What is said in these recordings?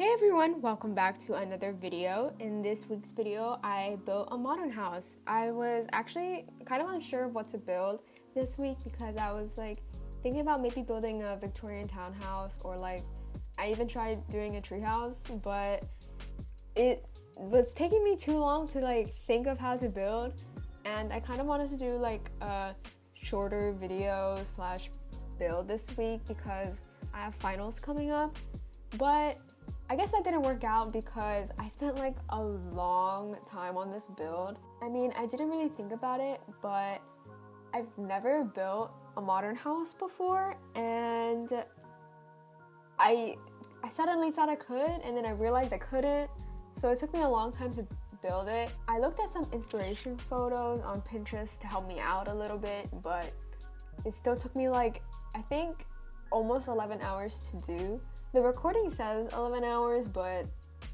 Hey everyone, welcome back to another video. In this week's video, I built a modern house. I was actually kind of unsure of what to build this week because I was thinking about maybe building a Victorian townhouse or I even tried doing a treehouse, but it was taking me too long to think of how to build, and I kind of wanted to do a shorter video slash build this week because I have finals coming up. But I guess that didn't work out because I spent a long time on this build. I mean, I didn't really think about it, but I've never built a modern house before, and I suddenly thought I could, and then I realized I couldn't, so it took me a long time to build it. I looked at some inspiration photos on Pinterest to help me out a little bit, but it still took me I think almost 11 hours to do. The recording says 11 hours, but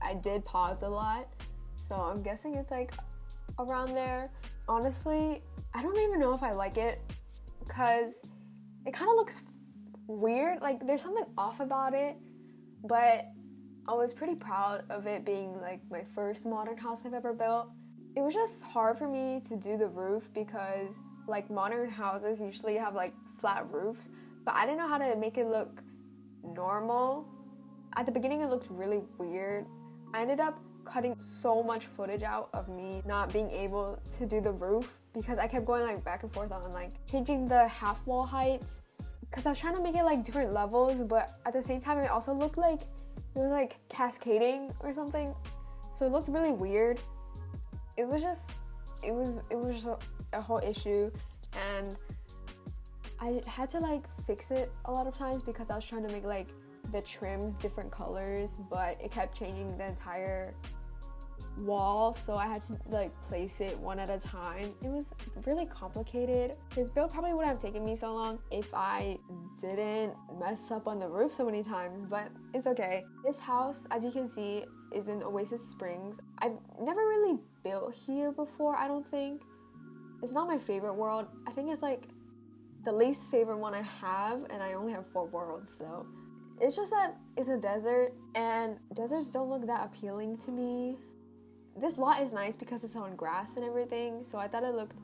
I did pause a lot, so I'm guessing it's around there. Honestly, I don't even know if I like it because it kind of looks weird. There's something off about it, but I was pretty proud of it being my first modern house I've ever built. It was just hard for me to do the roof because modern houses usually have flat roofs, but I didn't know how to make it look normal. At the beginning it looked really weird. I ended up cutting so much footage out of me not being able to do the roof because I kept going back and forth on changing the half wall heights because I was trying to make it different levels, but at the same time it also looked like it was cascading or something, so it looked really weird. It was just a whole issue, and I had to fix it a lot of times because I was trying to make the trims different colors, but it kept changing the entire wall, so I had to place it one at a time. It was really complicated. This build probably wouldn't have taken me so long if I didn't mess up on the roof so many times, but it's okay. This house, as you can see, is in Oasis Springs. I've never really built here before, I don't think. It's not my favorite world. I think it's the least favorite one I have, and I only have 4 worlds, so it's just that it's a desert, and deserts don't look that appealing to me. This lot is nice because it's on grass and everything, so I thought it looked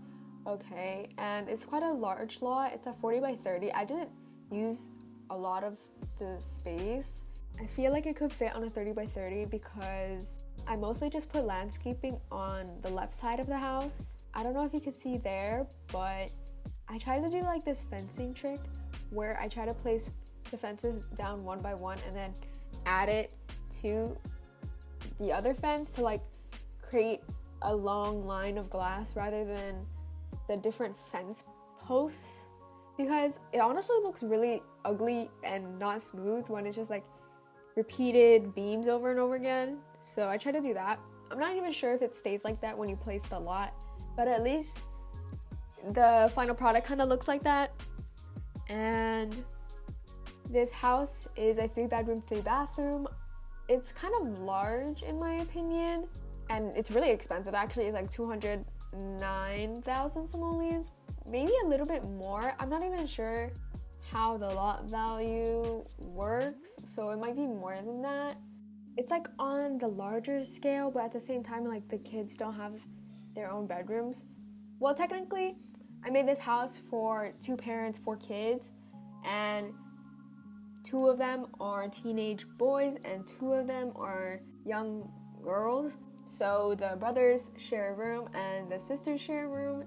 okay, and it's quite a large lot. It's a 40 by 30. I didn't use a lot of the space. I feel like it could fit on a 30 by 30 because I mostly just put landscaping on the left side of the house. I don't know if you could see there, but I tried to do this fencing trick where I try to place the fences down one by one and then add it to the other fence to create a long line of glass rather than the different fence posts, because it honestly looks really ugly and not smooth when it's just repeated beams over and over again. So I tried to do that. I'm not even sure if it stays like that when you place the lot, but at least the final product kind of looks like that. And this house is a 3-bedroom, 3-bathroom. It's kind of large in my opinion, and it's really expensive actually. It's 209,000 simoleons, maybe a little bit more. I'm not even sure how the lot value works, so it might be more than that. It's on the larger scale, but at the same time the kids don't have their own bedrooms. Well, technically I made this house for 2 parents, 4 kids, and 2 of them are teenage boys and 2 of them are young girls. So the brothers share a room and the sisters share a room,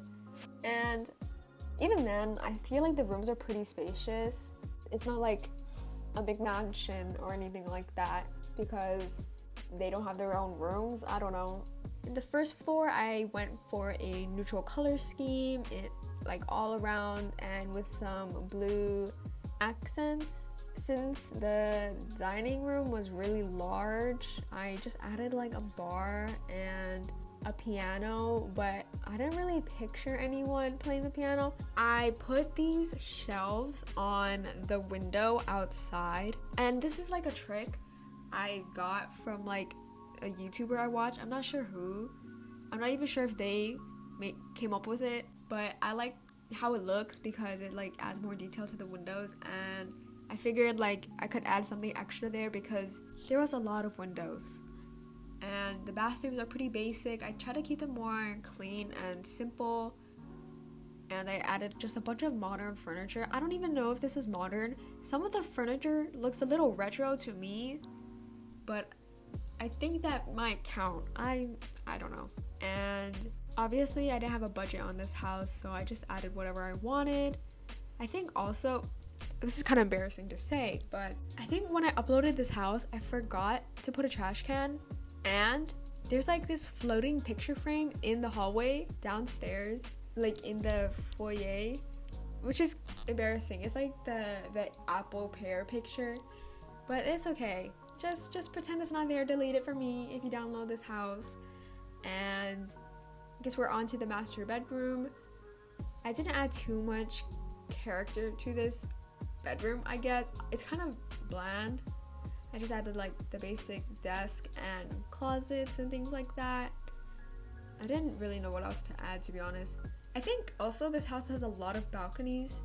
and even then I feel the rooms are pretty spacious. It's not a big mansion or anything like that because they don't have their own rooms. I don't know. In the first floor I went for a neutral color scheme, it all around and with some blue accents. Since the dining room was really large, I just added a bar and a piano, but I didn't really picture anyone playing the piano. I put these shelves on the window outside, and this is a trick I got from a YouTuber I watch. I'm not sure who. I'm not even sure if they came up with it, but I like how it looks because it adds more detail to the windows, and I figured like I could add something extra there because there was a lot of windows. And the bathrooms are pretty basic. I try to keep them more clean and simple. And I added just a bunch of modern furniture. I don't even know if this is modern. Some of the furniture looks a little retro to me, but I think that might count. I don't know. And obviously I didn't have a budget on this house, so I just added whatever I wanted. I think also, this is kind of embarrassing to say, but I think when I uploaded this house, I forgot to put a trash can, and there's like this floating picture frame in the hallway downstairs, like in the foyer, which is embarrassing. It's like the apple pear picture, but it's okay. Just pretend it's not there. Delete it for me if you download this house. And I guess we're on to the master bedroom. I didn't add too much character to this bedroom, I guess. It's kind of bland. I just added like the basic desk and closets and things like that. I didn't really know what else to add, to be honest. I think also this house has a lot of balconies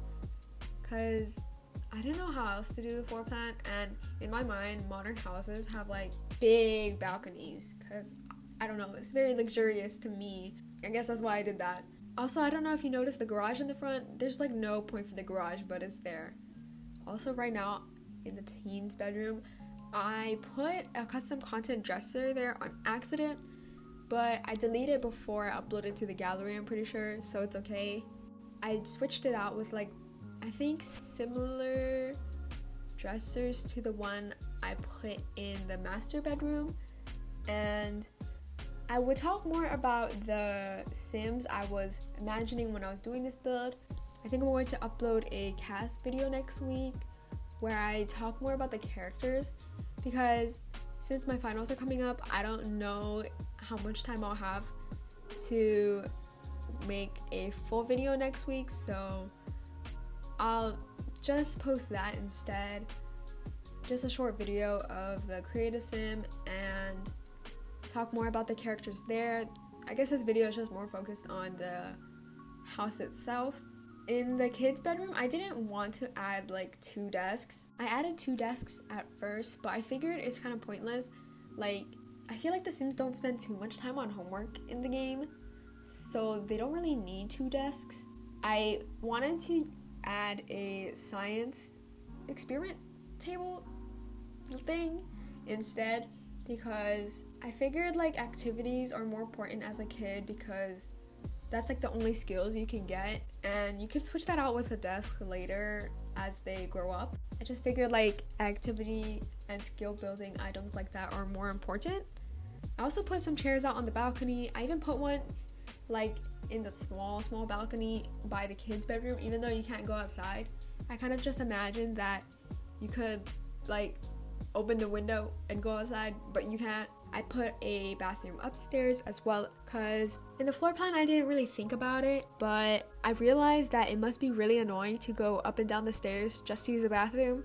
because I didn't know how else to do the floor plan, and in my mind modern houses have like big balconies because I don't know, it's very luxurious to me. I guess that's why I did that. Also, I don't know if you noticed the garage in the front. There's like no point for the garage, but it's there. Also, right now in the teens bedroom, I put a custom content dresser there on accident, but I deleted it before I uploaded to the gallery, I'm pretty sure, so it's okay. I switched it out with like, I think similar dressers to the one I put in the master bedroom. And I would talk more about the Sims I was imagining when I was doing this build. I think I'm going to upload a cast video next week where I talk more about the characters, because since my finals are coming up, I don't know how much time I'll have to make a full video next week, so I'll just post that instead. Just a short video of the create a sim and talk more about the characters there. I guess this video is just more focused on the house itself. In the kids' bedroom, I didn't want to add like 2 desks. I added 2 desks at first, but I figured it's kind of pointless. Like, I feel like the Sims don't spend too much time on homework in the game, so they don't really need 2 desks. I wanted to add a science experiment table thing instead, because I figured like activities are more important as a kid because that's like the only skills you can get, and you can switch that out with a desk later as they grow up. I just figured like activity and skill building items like that are more important. I also put some chairs out on the balcony. I even put one like in the small balcony by the kids' bedroom, even though you can't go outside. I kind of just imagined that you could like open the window and go outside, but you can't. I put a bathroom upstairs as well, because in the floor plan I didn't really think about it, but I realized that it must be really annoying to go up and down the stairs just to use the bathroom.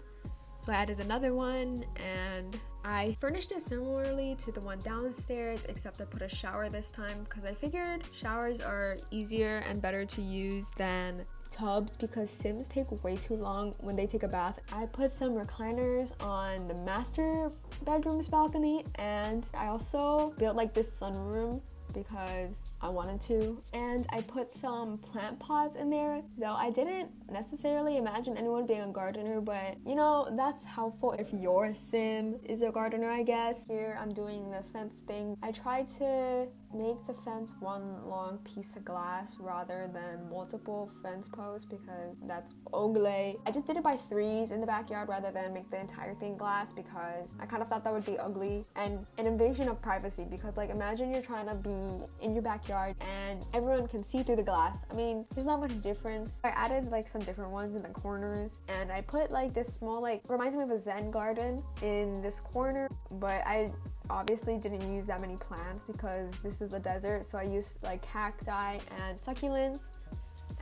So I added another one, and I furnished it similarly to the one downstairs, except I put a shower this time because I figured showers are easier and better to use than tubs because Sims take way too long when they take a bath. I put some recliners on the master bedroom's balcony, and I also built like this sunroom because I wanted to, and I put some plant pots in there, though I didn't necessarily imagine anyone being a gardener, but you know, that's helpful if your sim is a gardener, I guess. Here I'm doing the fence thing. I tried to make the fence one long piece of glass rather than multiple fence posts because that's ugly. I just did it by 3s in the backyard rather than make the entire thing glass because I kind of thought that would be ugly and an invasion of privacy, because like imagine you're trying to be in your backyard and everyone can see through the glass. I mean, there's not much difference. I added like some different ones in the corners, and I put like this small, like reminds me of a Zen garden in this corner, but I obviously didn't use that many plants because this is a desert, so I used like cacti and succulents,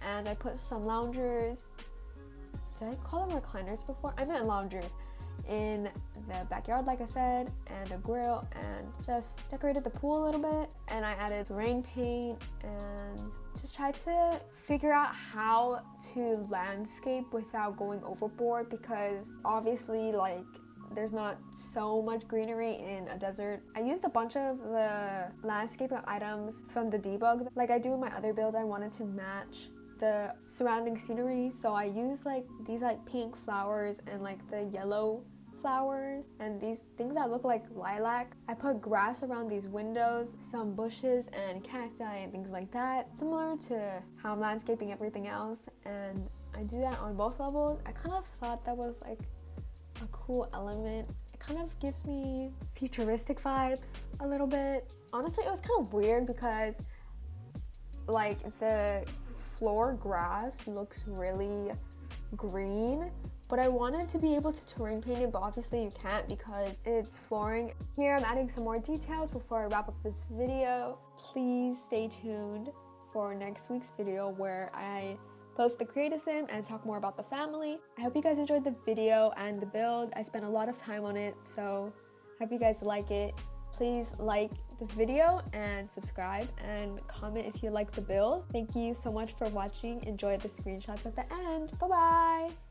and I put some loungers. Did I call them recliners before? I meant loungers. in the backyard, like I said, and a grill, and just decorated the pool a little bit. And I added rain paint and just tried to figure out how to landscape without going overboard, because obviously like there's not so much greenery in a desert. I used a bunch of the landscaping items from the debug. Like I do in my other builds, I wanted to match the surrounding scenery, so I used like these like pink flowers and like the yellow flowers and these things that look like lilac. I put grass around these windows, some bushes and cacti and things like that, similar to how I'm landscaping everything else, and I do that on both levels. I kind of thought that was like a cool element. It kind of gives me futuristic vibes a little bit. Honestly, it was kind of weird because like the floor grass looks really green, but I wanted to be able to terrain paint it, but obviously you can't because it's flooring. Here I'm adding some more details before I wrap up this video. Please stay tuned for next week's video where I post the creative sim and talk more about the family. I hope you guys enjoyed the video and the build. I spent a lot of time on it, so I hope you guys like it. Please like this video and subscribe and comment if you like the build. Thank you so much for watching. Enjoy the screenshots at the end. Bye bye.